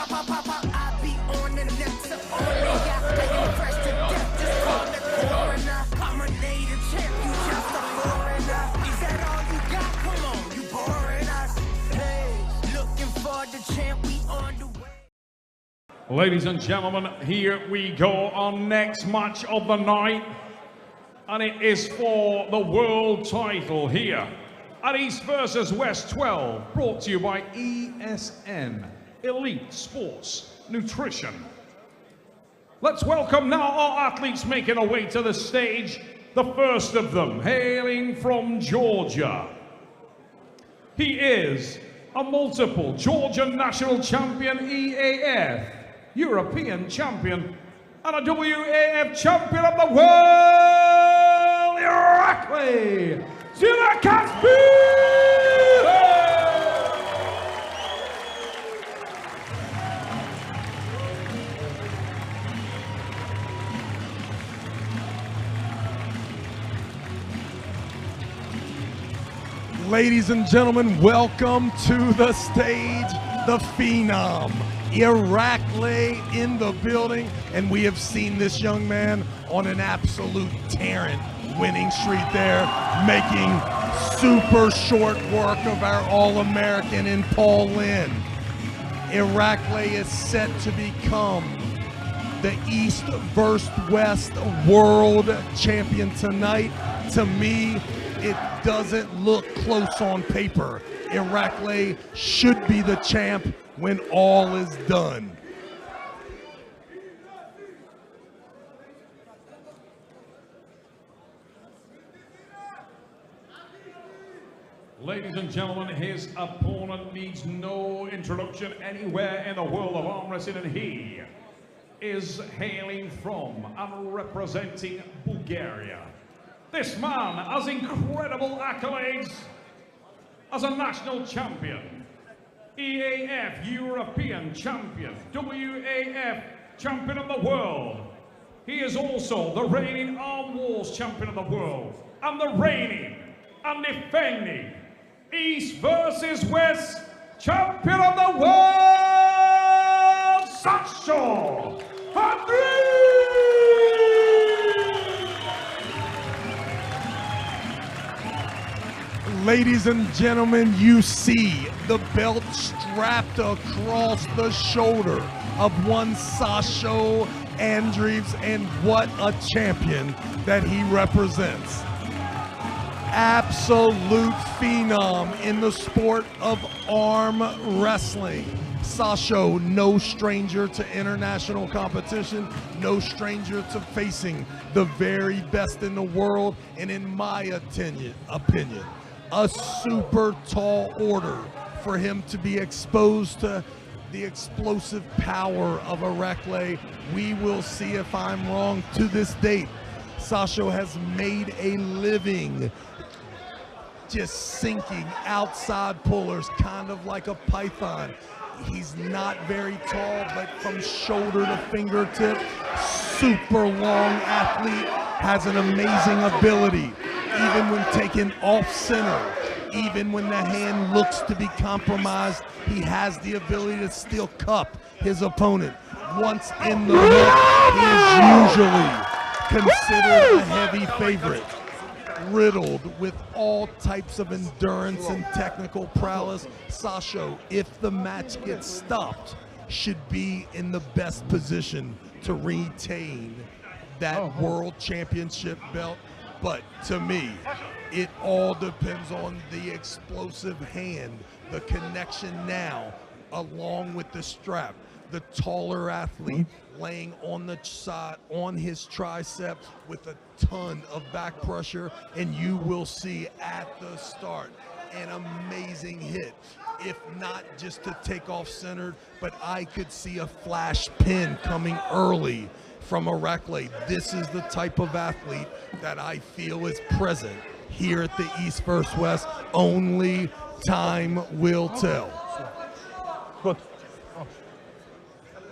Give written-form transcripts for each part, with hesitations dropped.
I be on the next only I am fresh to death, just call the coroner. I'm a native champ, you just a foreigner. Is that all you got? Come on, you boring us. Hey, looking for the champ, we on the way. Ladies and gentlemen, here we go, our next match of the night. And it is for the world title here at East vs. West 12, brought to you by ESN, Elite Sports Nutrition. Let's welcome now our athletes making their way to the stage. The first of them, hailing from Georgia. He is a multiple Georgian national champion, EAF, European champion, and a WAF champion of the world, IRAKLI, ZIRAKASVILI! Ladies and gentlemen, welcome to the stage, the Phenom, IRAKLI in the building, and we have seen this young man on an absolute tearing winning streak there, making super short work of our All-American in Paul Lynn. IRAKLI is set to become the East vs. West World Champion tonight. To me, it doesn't look close on paper. IRAKLI should be the champ when all is done. Ladies and gentlemen, his opponent needs no introduction anywhere in the world of arm wrestling, and he is hailing from and representing Bulgaria. This man has incredible accolades as a national champion, EAF European champion, WAF champion of the world. He is also the reigning Arm Wars champion of the world and the reigning and defending East vs. West champion of the world, SASHO, ANDREEV! Ladies and gentlemen, you see the belt strapped across the shoulder of one SASHO ANDREEV, and what a champion that he represents. Absolute phenom in the sport of arm wrestling. SASHO, no stranger to international competition, no stranger to facing the very best in the world, and in my opinion, a super tall order for him to be exposed to the explosive power of IRAKLI. We will see if I'm wrong. To this date, SASHO has made a living just sinking outside pullers, kind of like a python. He's not very tall, but from shoulder to fingertip, super long athlete, has an amazing ability. Even when taken off center, even when the hand looks to be compromised, he has the ability to still cup his opponent. Once in the hook, he is usually considered a heavy favorite. Riddled with all types of endurance and technical prowess, SASHO, if the match gets stopped, should be in the best position to retain that world championship belt. But to me, it all depends on the explosive hand, the connection now, along with the strap. The taller athlete laying on the side, on his tricep with a ton of back pressure, and you will see at the start an amazing hit. If not just to take off centered, but I could see a flash pin coming early from IRAKLI. This is the type of athlete that I feel is present here at the East vs. West. Only time will tell. Good.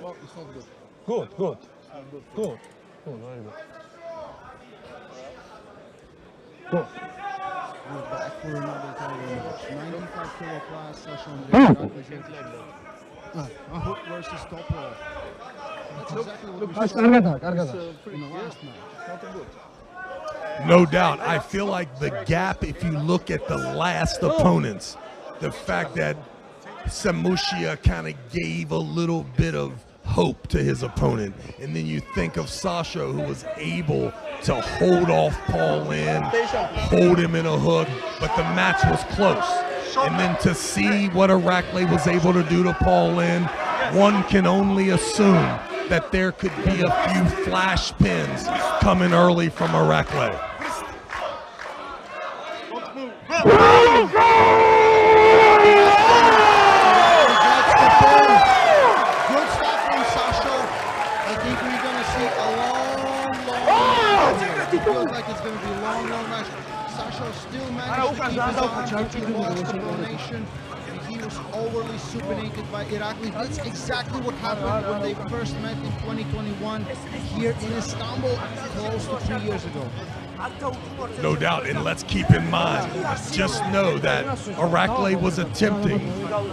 Well, it's not good. Good, good. Good. Good, very good. Good. We're back for another title match. 95 kilo class, SASHO ANDREEV. Hook versus top roll. That's exactly what we saw Carga, in the last match. No doubt. I feel like the gap, if you look at the last opponents, the fact that Samushia kind of gave a little bit of hope to his opponent. And then you think of Sasho, who was able to hold off Paul Lynn, hold him in a hook, but the match was close. And then to see what IRAKLI was able to do to Paul Lynn, one can only assume that there could be a few flash pins coming early from IRAKLI. Good stuff from Sasho. I think we're going to see a long match. It feels like it's going to be a long match. Sasho still managed to keep his arm, he lost the pronation. He was overly supinated by IRAKLI. That's exactly what happened when they first met in 2021 here in Istanbul, close to 3 years ago. No doubt, and let's keep in mind, just know that IRAKLI was attempting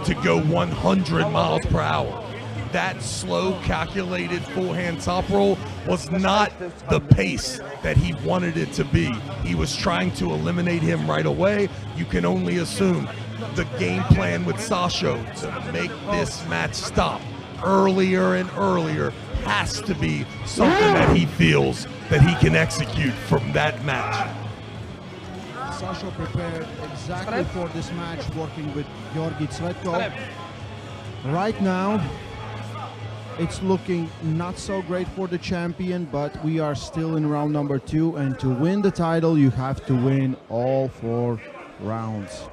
to go 100 miles per hour. That slow, calculated full-hand top roll was not the pace that he wanted it to be. He was trying to eliminate him right away. You can only assume the game plan with Sasho to make this match stop earlier and earlier has to be something that he feels that he can execute from that match. Sasho prepared exactly for this match, working with Georgi Tsvetko. Right now, it's looking not so great for the champion, but we are still in round number 2, and to win the title, you have to win all 4 rounds.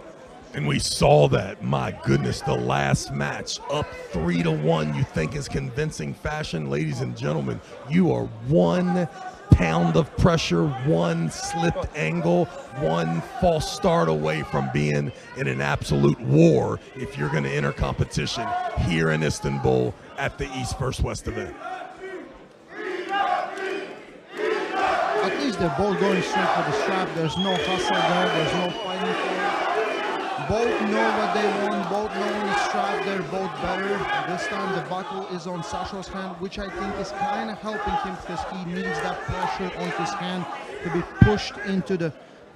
And we saw that, my goodness, the last match, up 3-1, you think is convincing fashion. Ladies and gentlemen, you are 1 pound of pressure, 1 slipped angle, 1 false start away from being in an absolute war if you're going to enter competition here in Istanbul at the East vs. West event. At least they're both going straight for the strap. There's no hustle there. There's no fighting for it. Both know what they want. Both know on the strap. They're both better. This time the buckle is on Sasho's hand, which I think is kind of helping him because he needs that pressure on his hand to be pushed into the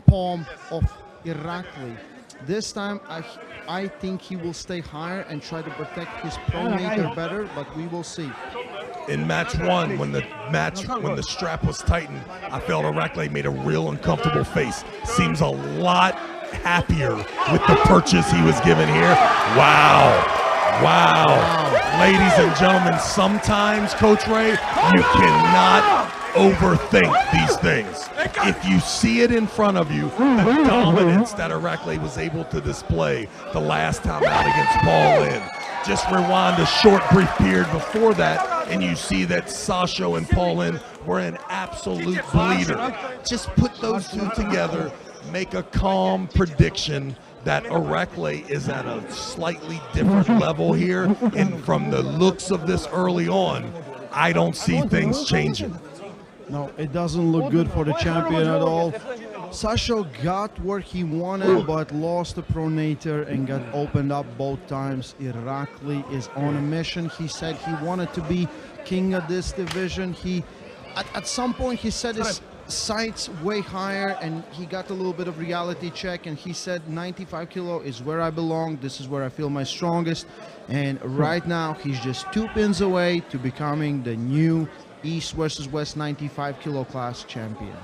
palm of IRAKLI. This time I think he will stay higher and try to protect his pronator better, but we will see. In match 1, when the strap was tightened, I felt IRAKLI made a real uncomfortable face. Seems a lot happier with the purchase he was given here. Wow. Ladies and gentlemen, sometimes, Coach Ray, you cannot overthink these things. If you see it in front of you, the dominance that IRAKLI was able to display the last time out against Paul Lynn. Just rewind a short, brief period before that, and you see that Sasho and Paul Lynn were an absolute bleeder. Just put those two together, make a calm prediction that IRAKLI is at a slightly different level here, and from the looks of this early on, I don't see things changing. No, it doesn't look good for the champion at all. Sasho got where he wanted, but lost the pronator and got opened up both times. IRAKLI is on a mission. He said he wanted to be king of this division. At some point, he set his sights way higher, and he got a little bit of reality check, and he said 95 kilo is where I belong. This is where I feel my strongest. And right now, he's just 2 pins away to becoming the new East versus West 95 kilo class champion.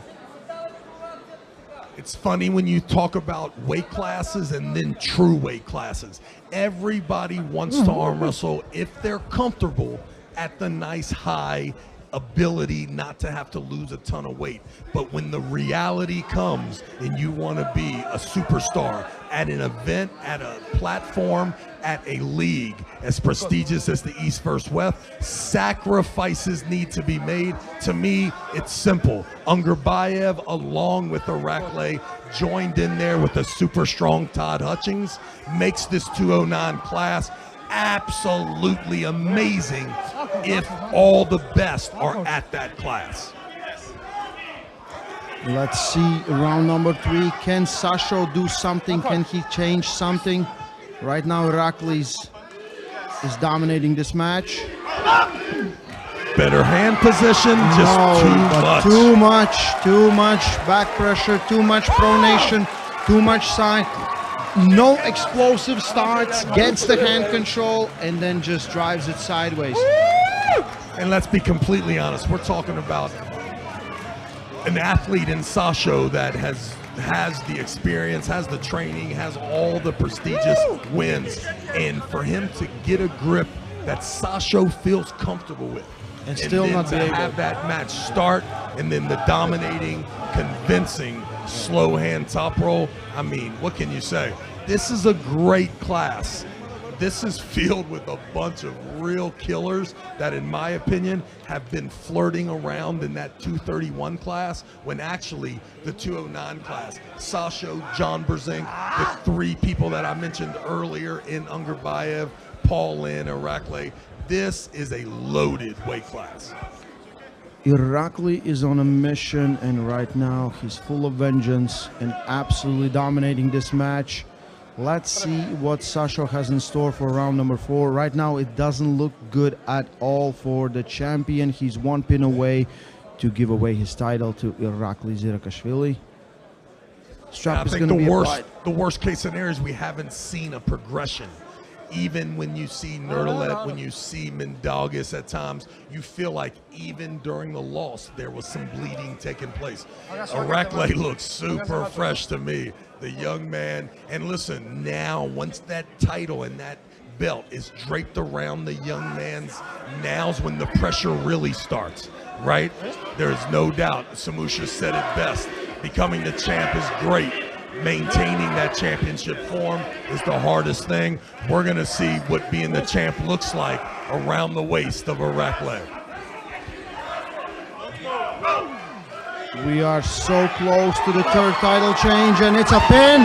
It's funny when you talk about weight classes and then true weight classes. Everybody wants to arm wrestle if they're comfortable at the nice high ability not to have to lose a ton of weight. But when the reality comes and you want to be a superstar at an event, at a platform, at a league as prestigious as the East vs. West, sacrifices need to be made. To me, it's simple. Angrbayev, along with IRAKLI, joined in there with a super strong Todd Hutchings, makes this 209 class absolutely amazing if all the best are at that class. Let's see round number 3. Can Sasho do something? Can he change something? Right now, IRAKLI's is dominating this match. Better hand position, just too much back pressure, too much pronation, too much side. No explosive starts, gets the hand control, and then just drives it sideways. And let's be completely honest, we're talking about an athlete in Sasho that has the experience, has the training, has all the prestigious wins. And for him to get a grip that Sasho feels comfortable with, and still then not to be able have that match start, and then the dominating, convincing slow hand top roll, I mean, what can you say? This is a great class. This is filled with a bunch of real killers that, in my opinion, have been flirting around in that 231 class, when actually the 209 class, Sasho, John Berzink, the three people that I mentioned earlier in Angrbayev, Paul Lin, IRAKLI, this is a loaded weight class. IRAKLI is on a mission, and right now he's full of vengeance and absolutely dominating this match. Let's see what Sasho has in store for round number 4. Right now it doesn't look good at all for the champion. He's one pin away to give away his title to IRAKLI ZIRAKASVILI. Strap is going to be applied. The worst case scenario is we haven't seen a progression. Even when you see Nerdalet, when you see Mindaugas at times, you feel like even during the loss, there was some bleeding taking place. IRAKLI looks super fresh to me, the young man. And listen, now, once that title and that belt is draped around the young man's, now's when the pressure really starts, right? There's no doubt, Samusha said it best, becoming the champ is great. Maintaining that championship form is the hardest thing. We're gonna see what being the champ looks like around the waist of IRAKLI. We are so close to the third title change, and it's a pin.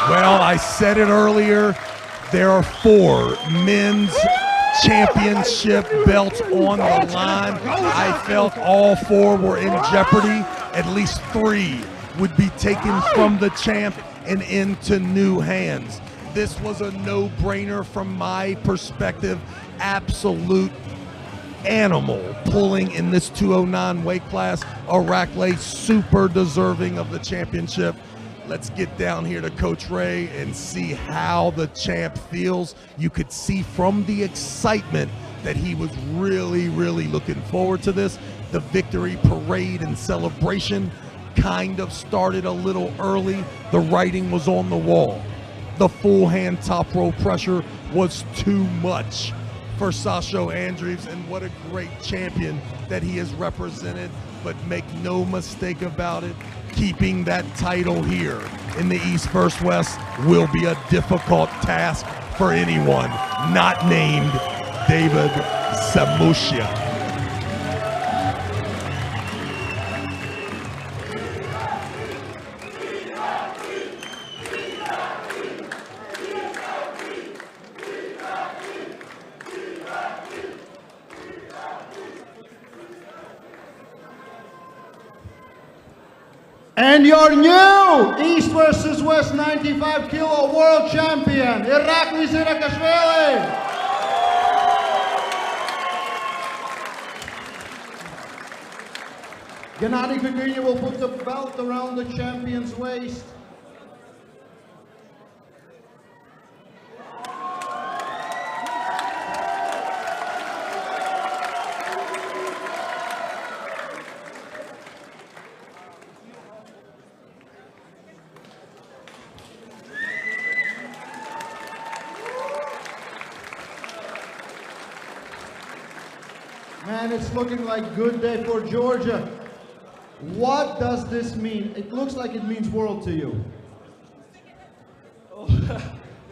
Well, I said it earlier. There are 4 men's championship belts on the line. I felt all 4 were in jeopardy. At least 3 would be taken from the champ and into new hands. This was a no-brainer from my perspective. Absolute animal pulling in this 209 weight class. IRAKLI super deserving of the championship. Let's get down here to Coach Ray and see how the champ feels. You could see from the excitement that he was really, really looking forward to this. The victory parade and celebration kind of started a little early. The writing was on the wall. The full hand top row pressure was too much for Sasho Andreev, and what a great champion that he has represented. But make no mistake about it, keeping that title here in the East vs. West will be a difficult task for anyone not named David Samusha. And your new East vs. West 95 kilo world champion, IRAKLI ZIRAKASVILI. Gennady Gogunia will put the belt around the champion's waist. Man, it's looking like good day for Georgia. What does this mean? It looks like it means world to you.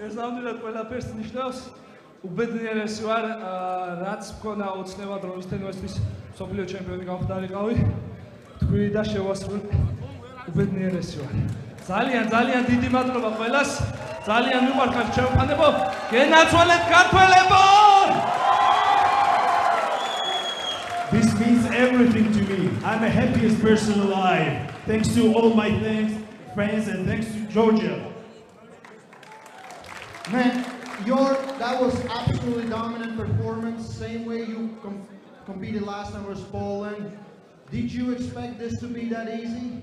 ეს ნამდვილად ყველაფერს ნიშნავს. უბედნიერესი ვარ, რაც მქონა ოცნებად რომ ისტენვესტის მსოფლიო ჩემპიონი გავხდარიყავი. თქვი და შევასრულე. უბედნიერესი ვარ. ძალიან დიდი მადლობა ყველას. ძალიან მიყვარხარ ჩემფანებო. გენაცვალეთ ქართველებო! This means everything to me. I'm the happiest person alive. Thanks to all my friends and thanks to Georgia. Man, that was absolutely dominant performance. Same way you competed last time was Poland. Did you expect this to be that easy?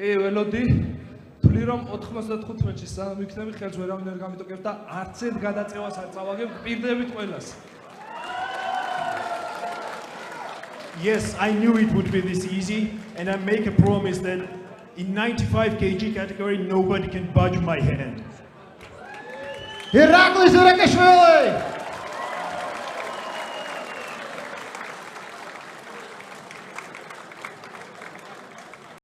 კი ველოდი თვლი რომ 95-ში სანამ ვიქნები ხელს ვერავინ არ გამიტოკებ და არც ერთ გადაწევას არ წავაგებ პირდებით ყველას. Yes, I knew it would be this easy, and I make a promise that in 95 kg category nobody can budge my hand. IRAKLI ZIRAKASVILI!